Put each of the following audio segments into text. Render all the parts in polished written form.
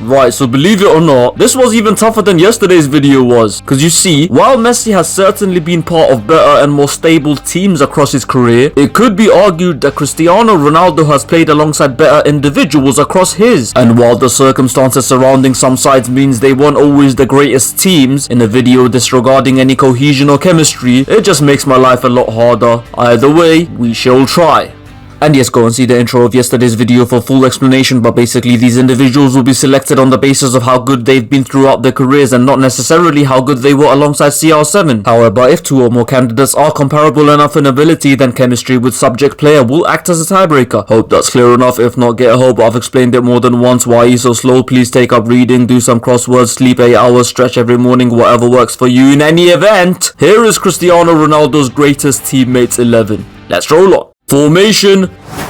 Right, so believe it or not, this was even tougher than yesterday's video was. Because you see, while Messi has certainly been part of better and more stable teams across his career, it could be argued that Cristiano Ronaldo has played alongside better individuals across his. And while the circumstances surrounding some sides means they weren't always the greatest teams, in a video disregarding any cohesion or chemistry, it just makes my life a lot harder. Either way, we shall try. And yes, go and see the intro of yesterday's video for full explanation, but basically these individuals will be selected on the basis of how good they've been throughout their careers and not necessarily how good they were alongside CR7. However, if two or more candidates are comparable enough in ability, then chemistry with subject player will act as a tiebreaker. Hope that's clear enough. If not, get a hope. I've explained it more than once. Why are you so slow? Please take up reading, do some crosswords, sleep 8 hours, stretch every morning, whatever works for you. In any event, here is Cristiano Ronaldo's greatest teammates 11. Let's roll on. Formation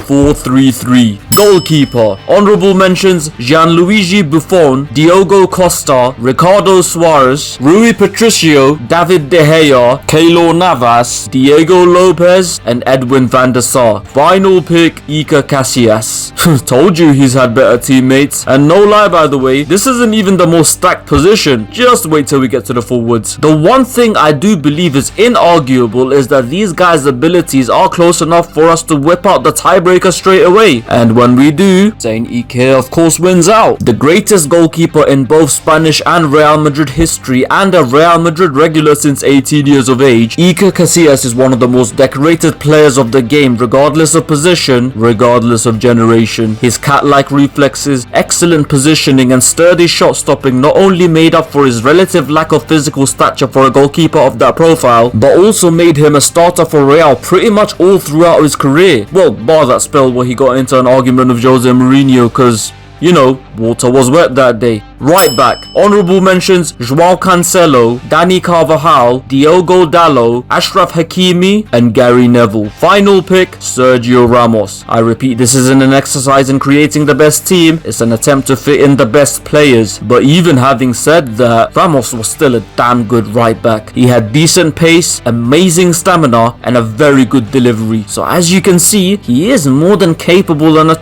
4-3-3. Goalkeeper. Honorable mentions Gianluigi Buffon, Diogo Costa, Ricardo Suarez, Rui Patricio, David De Gea, Keylor Navas, Diego Lopez, and Edwin van der Sar. Final pick, Iker Casillas. Told you he's had better teammates. And no lie, by the way, this isn't even the most stacked position. Just wait till we get to the forwards. The one thing I do believe is inarguable is that these guys' abilities are close enough for us to whip out the tiebreaker straight away. And when we do, Saint Iker of course wins out. The greatest goalkeeper in both Spanish and Real Madrid history and a Real Madrid regular since 18 years of age, Iker Casillas is one of the most decorated players of the game, regardless of position, regardless of generation. His cat-like reflexes, excellent positioning and sturdy shot stopping not only made up for his relative lack of physical stature for a goalkeeper of that profile, but also made him a starter for Real pretty much all throughout his career. Well, bar that spell where he got into an argument with Jose Mourinho because, you know, water was wet that day. Right back. Honorable mentions Joao Cancelo, Dani Carvajal, Diogo Dalot, Ashraf Hakimi, and Gary Neville. Final pick, Sergio Ramos. I repeat, this isn't an exercise in creating the best team, it's an attempt to fit in the best players. But even having said that, Ramos was still a damn good right back. He had decent pace, amazing stamina, and a very good delivery. So as you can see, he is more than capable and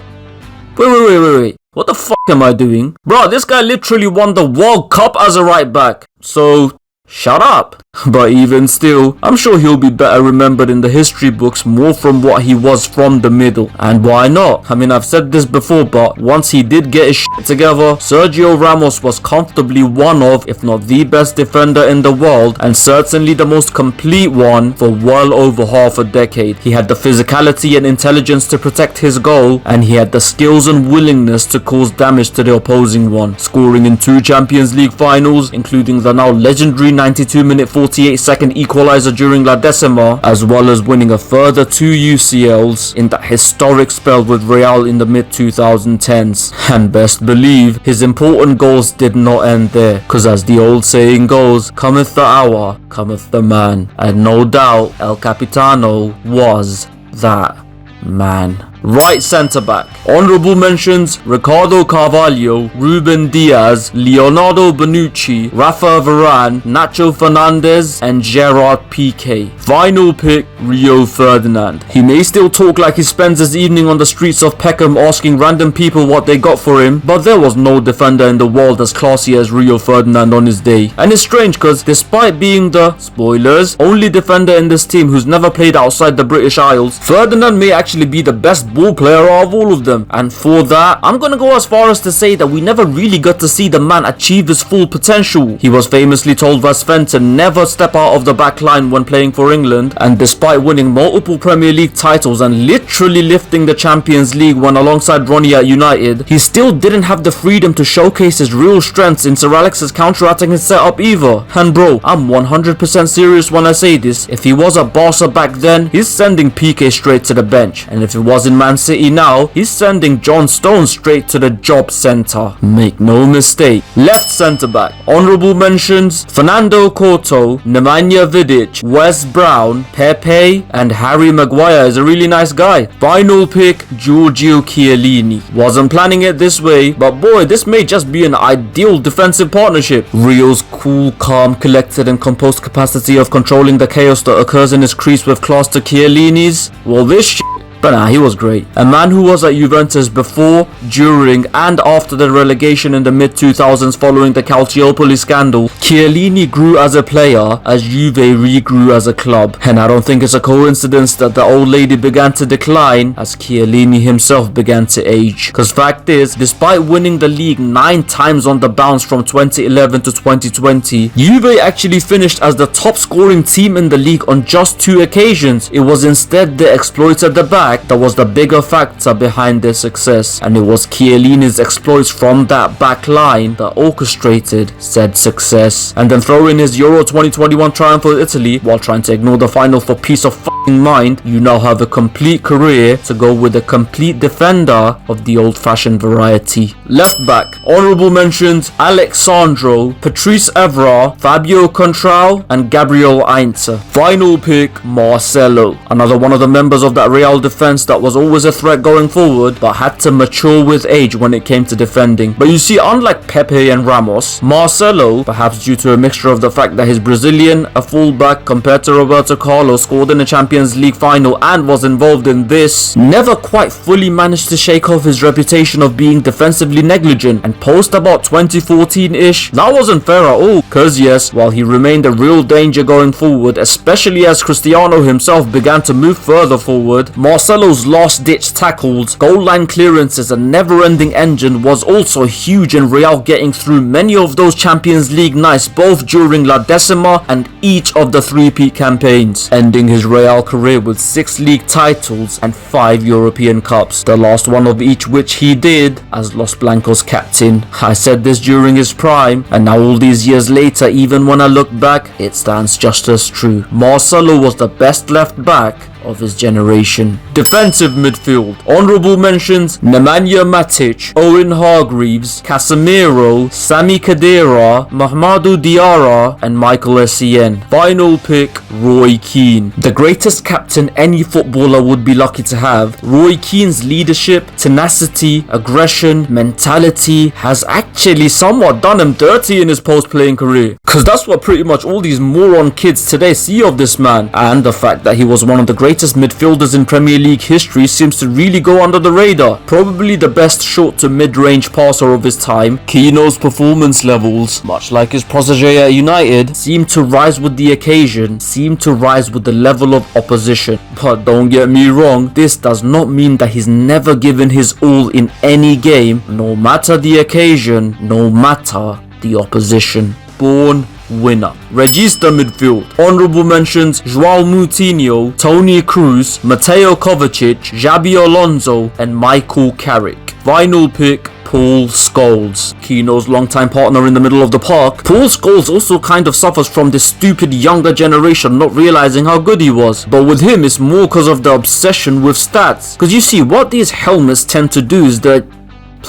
Wait. What the fuck am I doing? Bro, this guy literally won the World Cup as a right back. So, shut up. But even still, I'm sure he'll be better remembered in the history books more from what he was from the middle. And why not? I mean, I've said this before, but once he did get his shit together, Sergio Ramos was comfortably one of, if not the best defender in the world, and certainly the most complete one for well over half a decade. He had the physicality and intelligence to protect his goal, and he had the skills and willingness to cause damage to the opposing one, scoring in 2 Champions League finals, including the now legendary 92-minute 48-second equalizer during La Decima, as well as winning a further 2 UCLs in that historic spell with Real in the mid-2010s. And best believe, his important goals did not end there, cause as the old saying goes, cometh the hour, cometh the man. And no doubt, El Capitano was that man. Right centre back. Honourable mentions Ricardo Carvalho, Ruben Diaz, Leonardo Bonucci, Rafa Varane, Nacho Fernandez, and Gerard Piqué. Final pick, Rio Ferdinand. He may still talk like he spends his evening on the streets of Peckham asking random people what they got for him, but there was no defender in the world as classy as Rio Ferdinand on his day. And it's strange because despite being the, spoilers, only defender in this team who's never played outside the British Isles, Ferdinand may actually be the best ball player of all of them. And for that, I'm gonna go as far as to say that we never really got to see the man achieve his full potential. He was famously told by Sven to never step out of the back line when playing for England, and despite winning multiple Premier League titles and literally lifting the Champions League when alongside Ronnie at United, he still didn't have the freedom to showcase his real strengths in Sir Alex's counter-attacking setup either. And bro, I'm 100% serious when I say this. If he was at Barca back then, he's sending Piqué straight to the bench, and if it was in Man City now, he's sending John Stones straight to the job centre. Make no mistake. Left centre back. Honourable mentions Fernando Couto, Nemanja Vidic, Wes Brown, Pepe, and Harry Maguire is a really nice guy. Final pick, Giorgio Chiellini. Wasn't planning it this way, but boy, this may just be an ideal defensive partnership. Rio's cool, calm, collected and composed capacity of controlling the chaos that occurs in his crease with class to Chiellini's, well, this shit But nah, he was great. A man who was at Juventus before, during and after the relegation in the mid-2000s following the Calciopoli scandal, Chiellini grew as a player as Juve regrew as a club. And I don't think it's a coincidence that the old lady began to decline as Chiellini himself began to age. Cause fact is, despite winning the league 9 times on the bounce from 2011 to 2020, Juve actually finished as the top scoring team in the league on just 2 occasions. It was instead the exploits at the back that was the bigger factor behind their success, and it was Chiellini's exploits from that back line that orchestrated said success. And then throw in his Euro 2021 triumph for Italy while trying to ignore the final for peace of f***ing mind, you now have a complete career to go with a complete defender of the old-fashioned variety. Left back, honourable mentions Alexandro, Patrice Evra, Fabio Contrao and Gabriel Heinze. Final pick, Marcelo, another one of the members of that Real defense that was always a threat going forward but had to mature with age when it came to defending. But you see, unlike Pepe and Ramos, Marcelo, perhaps due to a mixture of the fact that he's Brazilian, a fullback compared to Roberto Carlos, scored in the Champions League final and was involved in this, never quite fully managed to shake off his reputation of being defensively negligent. And post about 2014-ish, that wasn't fair at all, cause yes, while he remained a real danger going forward, especially as Cristiano himself began to move further forward, Marcelo's last-ditch tackles, goal line clearances and never-ending engine was also huge in Real getting through many of those Champions League nights both during La Decima and each of the 3-peat campaigns, ending his Real career with 6 league titles and 5 European Cups, the last one of each which he did as Los Blancos captain. I said this during his prime, and now all these years later, even when I look back, it stands just as true. Marcelo was the best left back of his generation. Defensive midfield, honourable mentions Nemanja Matic, Owen Hargreaves, Casemiro, Sami Khedira, Mahamadou Diarra and Michael Essien. Final pick, Roy Keane, the greatest captain any footballer would be lucky to have. Roy Keane's leadership, tenacity, aggression, mentality has actually somewhat done him dirty in his post-playing career, cause that's what pretty much all these moron kids today see of this man, and the fact that he was one of the greatest midfielders in Premier League history seems to really go under the radar. Probably the best short to mid-range passer of his time, Keano's performance levels, much like his protege at United, seem to rise with the occasion, seem to rise with the level of opposition. But don't get me wrong, this does not mean that he's never given his all in any game, no matter the occasion, no matter the opposition. Born winner. Regista midfield, honourable mentions João Moutinho, Toni Kroos, Mateo Kovacic, Xabi Alonso and Michael Carrick. Final pick, Paul Scholes, Keano's longtime partner in the middle of the park. Paul Scholes also kind of suffers from this stupid younger generation not realizing how good he was, but with him it's more because of the obsession with stats. Because you see, what these helmets tend to do is that,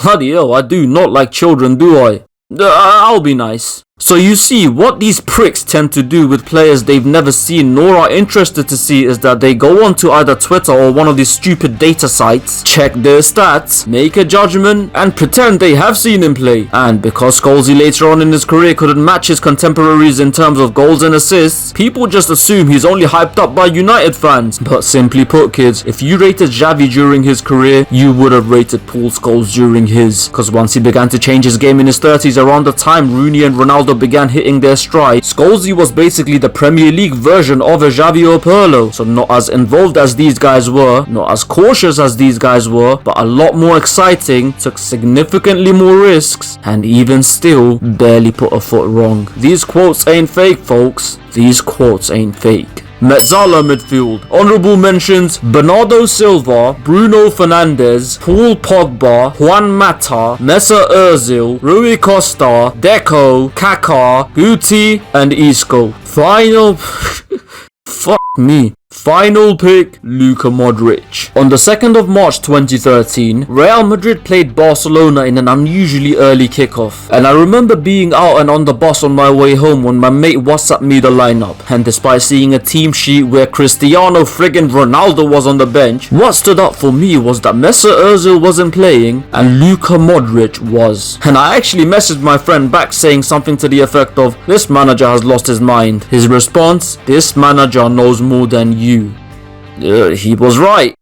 bloody hell, I do not like children, do I? I'll be nice. So you see, what these pricks tend to do with players they've never seen nor are interested to see is that they go onto either Twitter or one of these stupid data sites, check their stats, make a judgment, and pretend they have seen him play. And because Scholesy later on in his career couldn't match his contemporaries in terms of goals and assists, people just assume he's only hyped up by United fans. But simply put, kids, if you rated Xavi during his career, you would have rated Paul Scholes during his. Because once he began to change his game in his 30s, around the time Rooney and Ronaldo began hitting their stride, Scholesy was basically the Premier League version of a Xavi or Pirlo. So not as involved as these guys were, not as cautious as these guys were, but a lot more exciting, took significantly more risks, and even still barely put a foot wrong. These quotes ain't fake, folks. These quotes ain't fake. Mezzala midfield, honourable mentions Bernardo Silva, Bruno Fernandes, Paul Pogba, Juan Mata, Mesut Ozil, Rui Costa, Deco, Kaká, Guti and Isco. Final fuck me. Final pick, Luka Modric. On the 2nd of March 2013, Real Madrid played Barcelona in an unusually early kickoff, and I remember being out and on the bus on my way home when my mate WhatsApped me the lineup, and despite seeing a team sheet where Cristiano friggin' Ronaldo was on the bench, what stood out for me was that Mesut Ozil wasn't playing and Luka Modric was. And I actually messaged my friend back saying something to the effect of, "This manager has lost his mind." His response, "This manager knows more than you." He was right.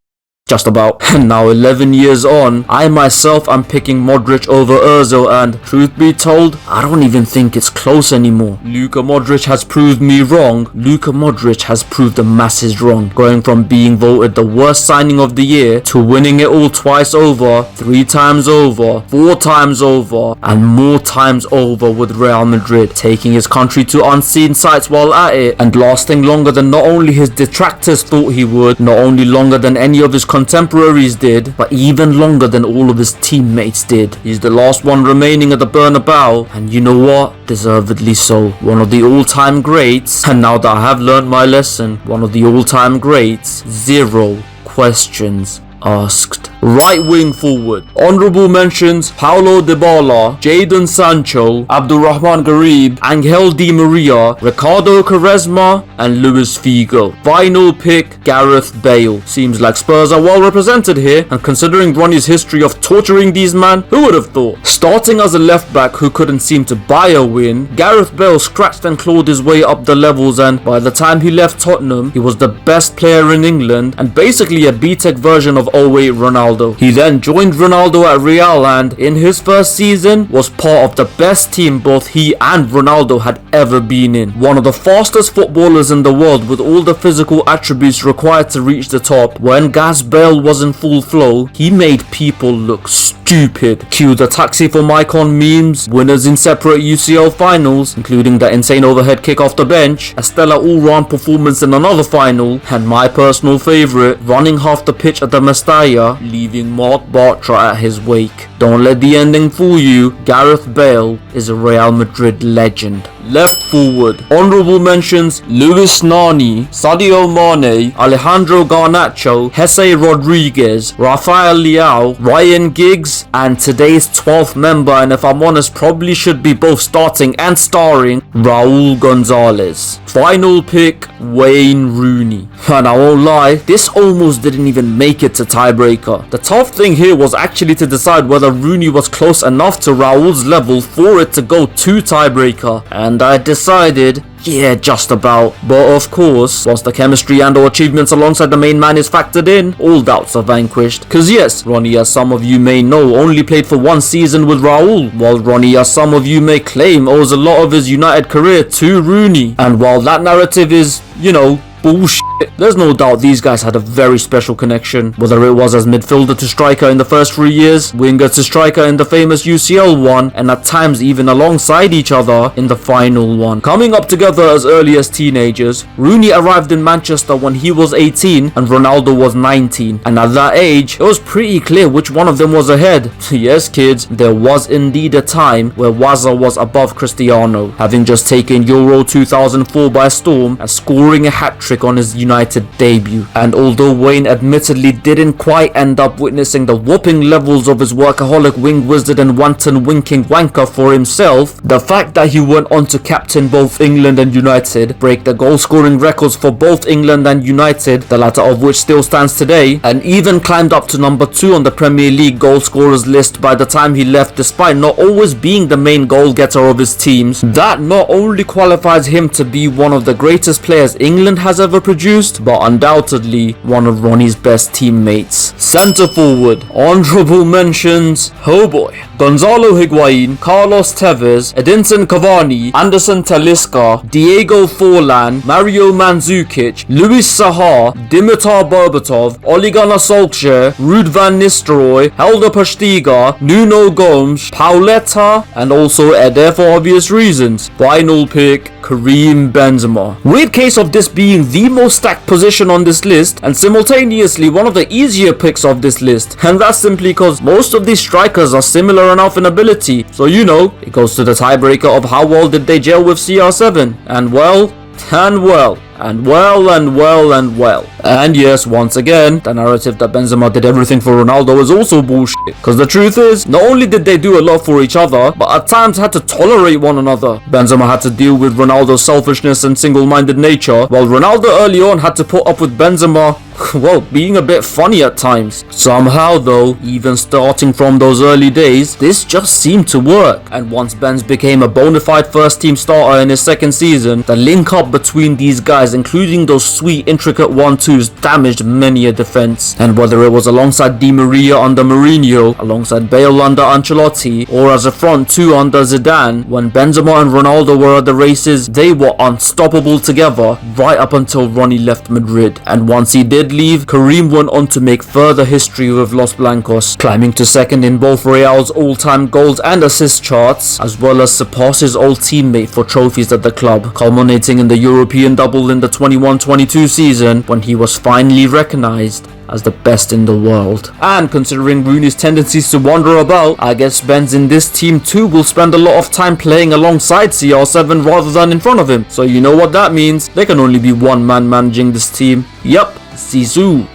Just about. And now 11 years on, I myself am picking Modric over Ozil, and truth be told, I don't even think it's close anymore. Luka Modric has proved me wrong. Luka Modric has proved the masses wrong, going from being voted the worst signing of the year to winning it all twice over, 3 times over, 4 times over, and more times over with Real Madrid, taking his country to unseen sights while at it, and lasting longer than not only his detractors thought he would, not only longer than any of his contemporaries did, but even longer than all of his teammates did. He's the last one remaining at the Bernabeu, and you know what? Deservedly so. One of the all-time greats, and now that I have learned my lesson, one of the all-time greats, 0 questions asked. Right wing forward. Honorable mentions: Paulo Dybala, Jadon Sancho, Abdulrahman Garib, Angel Di Maria, Ricardo Quaresma, and Luis Figo. Final pick: Gareth Bale. Seems like Spurs are well represented here, and considering Ronnie's history of torturing these men, who would have thought? Starting as a left back who couldn't seem to buy a win, Gareth Bale scratched and clawed his way up the levels, and by the time he left Tottenham, he was the best player in England and basically a B-Tech version of 08 Ronaldo. He then joined Ronaldo at Real, and in his first season was part of the best team both he and Ronaldo had ever been in. One of the fastest footballers in the world with all the physical attributes required to reach the top. When Gas Bale was in full flow, he made people look stupid. Cue the taxi for Mycon memes, winners in separate UCL finals, including that insane overhead kick off the bench, a stellar all-round performance in another final, and my personal favourite, running half the pitch at the Mestalla, leaving Mark Bartra at his wake. Don't let the ending fool you, Gareth Bale is a Real Madrid legend. Left forward. Honourable mentions: Luis Nani, Sadio Mane, Alejandro Garnacho, Jesse Rodriguez, Rafael Leao, Ryan Giggs, and today's 12th member, and if I'm honest, probably should be both starting and starring, Raul Gonzalez. Final pick: Wayne Rooney. And I won't lie, this almost didn't even make it to tiebreaker. The tough thing here was actually to decide whether Rooney was close enough to Raul's level for it to go to tiebreaker, and I decided, yeah, just about. But of course, once the chemistry and or achievements alongside the main man is factored in, all doubts are vanquished. Cause yes, Ronnie, as some of you may know, only played for 1 season with Raul, while Ronnie, as some of you may claim, owes a lot of his United career to Rooney. And while that narrative is, you know, bullshit, there's no doubt these guys had a very special connection, whether it was as midfielder to striker in the first 3 years, winger to striker in the famous UCL one, and at times even alongside each other in the final one. Coming up together as early as teenagers, Rooney arrived in Manchester when he was 18 and Ronaldo was 19, and at that age, it was pretty clear which one of them was ahead. Yes kids, there was indeed a time where Wazza was above Cristiano, having just taken Euro 2004 by storm and scoring a hat-trick on his United debut. And although Wayne admittedly didn't quite end up witnessing the whopping levels of his workaholic wing wizard and wanton winking wanker for himself, the fact that he went on to captain both England and United, break the goal scoring records for both England and United, the latter of which still stands today, and even climbed up to number 2 on the Premier League goal scorers list by the time he left, despite not always being the main goal getter of his teams, that not only qualifies him to be one of the greatest players England has ever produced, but undoubtedly one of Ronnie's best teammates. Centre forward. Honourable mentions: oh boy, Gonzalo Higuain, Carlos Tevez, Edinson Cavani, Anderson Talisca, Diego Forlan, Mario Mandzukic, Luis Saha, Dimitar Berbatov, Ole Gunnar Solskjaer, Ruud van Nistelrooy, Helder Postiga, Nuno Gomes, Pauletta, and also Eder for obvious reasons. Final pick: Karim Benzema. Weird case of this being the most stacked position on this list, and simultaneously one of the easier picks of this list, and that's simply because most of these strikers are similar enough in ability, so you know, it goes to the tiebreaker of how well did they gel with CR7, and well, and well. And well, and well, and well. And yes, once again, the narrative that Benzema did everything for Ronaldo is also bullshit. Because the truth is, not only did they do a lot for each other, but at times had to tolerate one another. Benzema had to deal with Ronaldo's selfishness and single-minded nature, while Ronaldo early on had to put up with Benzema, well, being a bit funny at times. Somehow though, even starting from those early days, this just seemed to work. And once Benz became a bona fide first team starter in his second season, the link up between these guys guys, including those sweet intricate 1-2s, damaged many a defense. And whether it was alongside Di Maria under Mourinho, alongside Bale under Ancelotti, or as a front two under Zidane, when Benzema and Ronaldo were at the races, they were unstoppable together right up until Ronnie left Madrid. And once he did leave, Karim went on to make further history with Los Blancos, climbing to second in both Real's all-time goals and assist charts, as well as surpass his old teammate for trophies at the club, culminating in the European double in the 21-22 season when he was finally recognised as the best in the world. And considering Rooney's tendencies to wander about, I guess Benz in this team too will spend a lot of time playing alongside CR7 rather than in front of him. So you know what that means, there can only be one man managing this team. Yup, Zizou.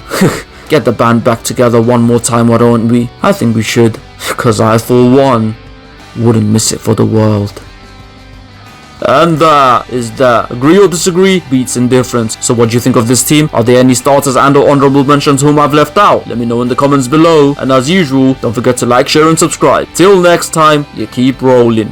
Get the band back together one more time, why don't we? I think we should, because I for one wouldn't miss it for the world. And that is that. Agree or disagree? Beats indifference. So what do you think of this team? Are there any starters and or honorable mentions whom I've left out? Let me know in the comments below. And as usual, don't forget to like, share and subscribe. Till next time, you keep rolling.